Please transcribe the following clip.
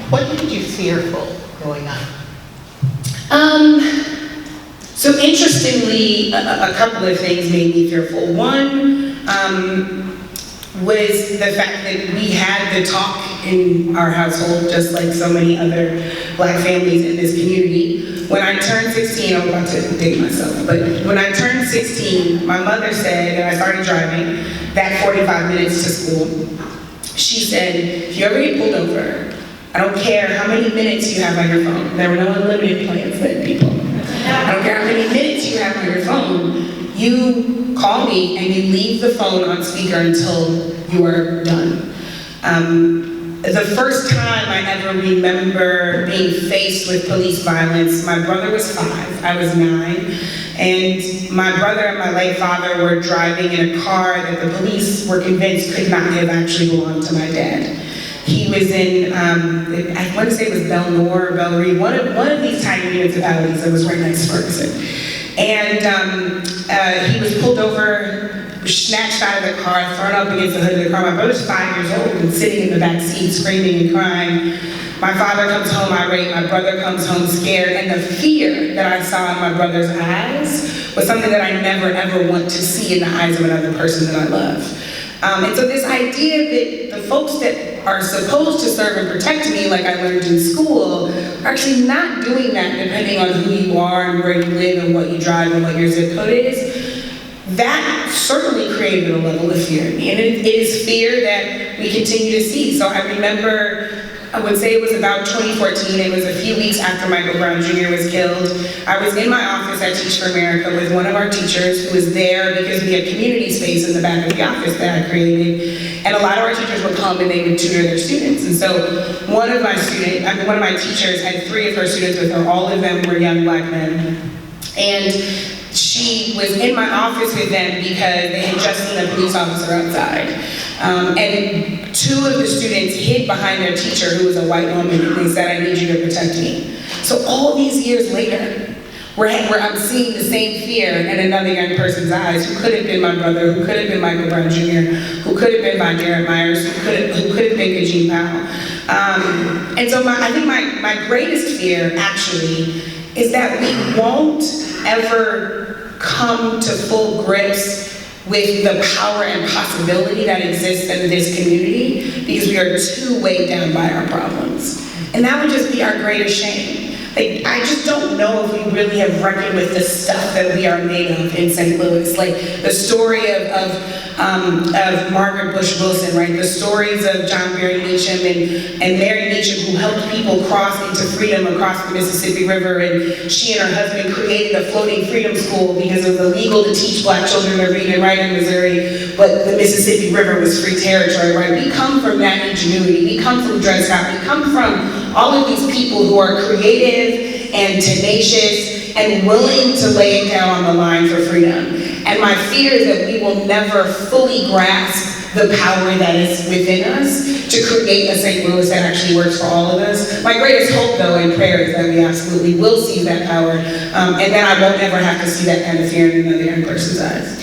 What made you fearful growing up? So interestingly, a couple of things made me fearful. One was the fact that we had the talk in our household, just like so many other Black families in this community. When I turned 16, I'm about to date myself, but when I turned 16, my mother said, and I started driving that 45 minutes to school, she said, if you ever get pulled over, I don't care how many minutes you have on your phone. There were no unlimited plans then, people. I don't care how many minutes you have on your phone. You call me and you leave the phone on speaker until you are done. The first time I ever remember being faced with police violence, my brother was 5, I was 9, and my brother and my late father were driving in a car that the police were convinced could not have actually belonged to my dad. He was in, I want to say it was Belle Noire or Belle Reve, one of these tiny municipalities that was right next to Ferguson. And he was pulled over, snatched out of the car, thrown up against the hood of the car. My brother's 5 years old and sitting in the back seat screaming and crying. My father comes home irate, my brother comes home scared, and the fear that I saw in my brother's eyes was something that I never ever want to see in the eyes of another person that I love. And so this idea that the folks that are supposed to serve and protect me, like I learned in school, are actually not doing that depending on who you are and where you live and what you drive and what your zip code is, that certainly created a level of fear in me. And it is fear that we continue to see. So I remember, I would say it was about 2014, it was a few weeks after Michael Brown Jr. was killed. I was in my office at Teach for America with one of our teachers who was there because we had community space in the back of the office that I created. And a lot of our teachers would come and they would tutor their students. And so one of my teachers had 3 of her students with her. All of them were young Black men. And she was in my office with them because they had just seen a police officer outside. And 2 of the students hid behind their teacher, who was a white woman, and they said, I need you to protect me. So all these years later, where I'm seeing the same fear in another young person's eyes, who could have been my brother, who could have been Michael Brown Jr., who could have been Von Garrett Myers, who could have been Eugene Powell. And so I think my greatest fear, actually, is that we won't ever come to full grips with the power and possibility that exists in this community because we are too weighed down by our problems. And that would just be our greatest shame. Like, I just don't know if we really have reckoned with the stuff that we are made of in St. Louis. Like the story of Margaret Bush Wilson, right? The stories of John Barry Meacham and Mary Meacham, who helped people cross into freedom across the Mississippi River, and she and her husband created a floating freedom school because it was illegal to teach Black children to read and write in Missouri, but the Mississippi River was free territory, right? We come from that ingenuity. We come from Dred Scott. We come from all of these people who are creative and tenacious and willing to lay it down on the line for freedom. And my fear is that we will never fully grasp the power that is within us to create a St. Louis that actually works for all of us. My greatest hope, though, and prayer is that we absolutely will see that power, and then I won't ever have to see that kind of fear in another young person's eyes.